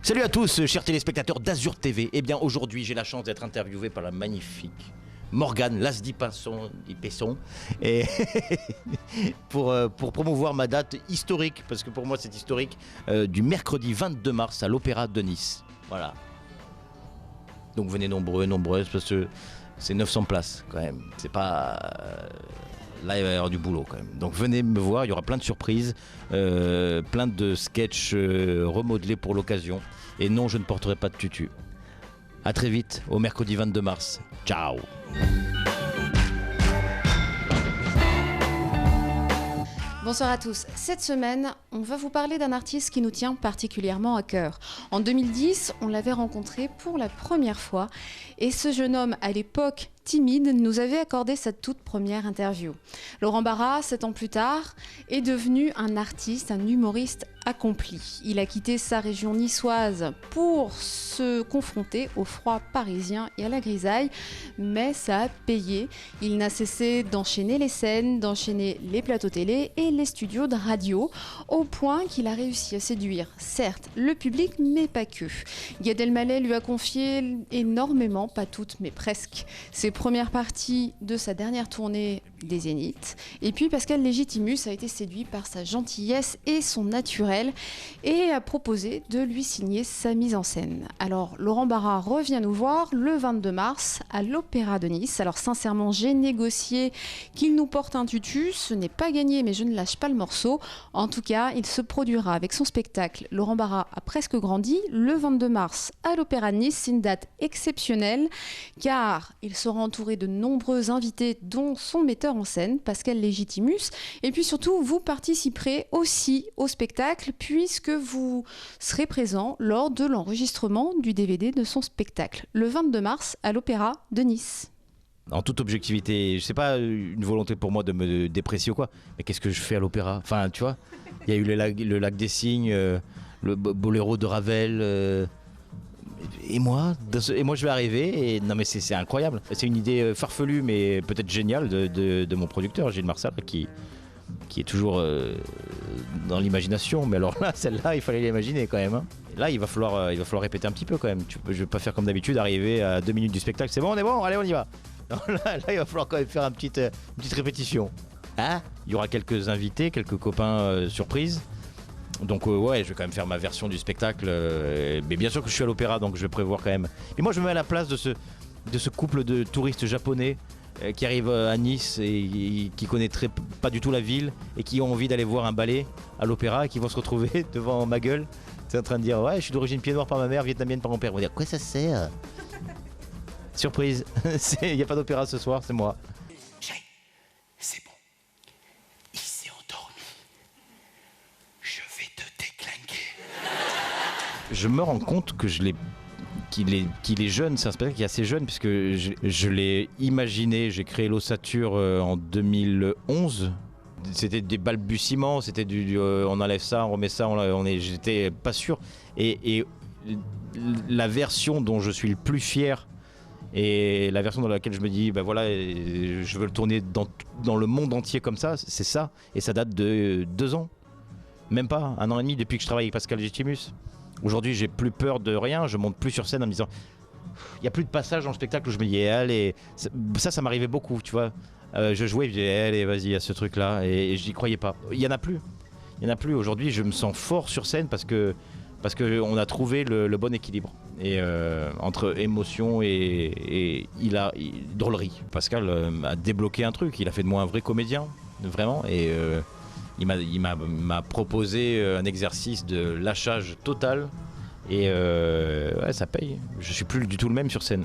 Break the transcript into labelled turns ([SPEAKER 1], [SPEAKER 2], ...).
[SPEAKER 1] Salut à tous, chers téléspectateurs d'Azur TV. Eh bien, aujourd'hui, j'ai la chance d'être interviewé par la magnifique Morgane Lasdi-Pesson et pour promouvoir ma date historique, parce que pour moi c'est historique, du mercredi 22 mars à l'Opéra de Nice. Voilà. Donc venez nombreux, nombreuses, parce que c'est 900 places quand même. C'est pas... Là, il va y avoir du boulot quand même. Donc venez me voir, il y aura plein de surprises, plein de sketchs remodelés pour l'occasion. Et non, je ne porterai pas de tutu. A très vite, au mercredi 22 mars. Ciao.
[SPEAKER 2] Bonsoir à tous. Cette semaine, on va vous parler d'un artiste qui nous tient particulièrement à cœur. En 2010, on l'avait rencontré pour la première fois et ce jeune homme, à l'époque timide, nous avait accordé sa toute première interview. Laurent Barra, 7 ans plus tard, est devenu un artiste, un humoriste accompli. Il a quitté sa région niçoise pour se confronter au froid parisien et à la grisaille, mais ça a payé. Il n'a cessé d'enchaîner les scènes, d'enchaîner les plateaux télé et les studios de radio, au point qu'il a réussi à séduire, certes, le public, mais pas que. Gad Elmaleh lui a confié énormément, pas toutes, mais presque, ses premières parties de sa dernière tournée des Zéniths. Et puis Pascal Légitimus a été séduit par sa gentillesse et son naturel et a proposé de lui signer sa mise en scène. Alors Laurent Barra revient nous voir le 22 mars à l'Opéra de Nice. Alors sincèrement, j'ai négocié qu'il nous porte un tutu. Ce n'est pas gagné, mais je ne lâche pas le morceau. En tout cas, il se produira avec son spectacle Laurent Barra a presque grandi le 22 mars à l'Opéra de Nice. C'est une date exceptionnelle car il sera entouré de nombreux invités dont son metteur en scène, Pascal Légitimus. Et puis surtout, vous participerez aussi au spectacle puisque vous serez présent lors de l'enregistrement du DVD de son spectacle, le 22 mars à l'Opéra de Nice.
[SPEAKER 1] En toute objectivité, c'est pas une volonté pour moi de me déprécier ou quoi, mais qu'est-ce que je fais à l'opéra? Enfin, tu vois, il y a eu le lac des Cygnes, le boléro de Ravel... Et moi, je vais arriver et non mais c'est incroyable. C'est une idée farfelue mais peut-être géniale de mon producteur Gilles Marcel qui est toujours dans l'imagination. Mais alors là, celle-là, il fallait l'imaginer quand même. Hein. Là, il va falloir répéter un petit peu quand même. Je vais pas faire comme d'habitude, arriver à 2 minutes du spectacle. C'est bon, on est bon, allez, on y va. Non, là, il va falloir quand même faire une petite répétition. Hein, il y aura quelques invités, quelques copains surprises. Donc ouais, je vais quand même faire ma version du spectacle, mais bien sûr que je suis à l'opéra, donc je vais prévoir quand même. Et moi je me mets à la place de ce couple de touristes japonais qui arrivent à Nice et qui connaîtraient pas du tout la ville et qui ont envie d'aller voir un ballet à l'opéra et qui vont se retrouver devant ma gueule. C'est en train de dire ouais, je suis d'origine pied noir par ma mère, vietnamienne par mon père. Ils vont dire quoi ça sert? Surprise, il n'y a pas d'opéra ce soir, c'est moi.
[SPEAKER 3] C'est bon. Il s'est endormi. Je vais te déclinguer.
[SPEAKER 1] Je me rends compte que qu'il est jeune, c'est un spectacle qui est assez jeune puisque je l'ai imaginé, j'ai créé l'ossature en 2011. C'était des balbutiements, c'était on enlève ça, on remet ça, j'étais pas sûr. Et la version dont je suis le plus fier et la version dans laquelle je me dis bah voilà, je veux le tourner dans le monde entier comme ça, c'est ça. Et ça date de 2 ans, même pas 1 an et demi depuis que je travaille avec Pascal Légitimus. Aujourd'hui, j'ai plus peur de rien, je monte plus sur scène en me disant il n'y a plus de passage dans le spectacle où je me dis allez, ça m'arrivait beaucoup, tu vois. Je jouais, je disais allez, vas-y, à ce truc-là, et j'y croyais pas. Il y en a plus. Aujourd'hui, je me sens fort sur scène parce que on a trouvé le bon équilibre et entre émotion et drôlerie. Pascal a débloqué un truc, il a fait de moi un vrai comédien, vraiment, et il m'a proposé un exercice de lâchage total et ouais, ça paye. Je suis plus du tout le même sur scène.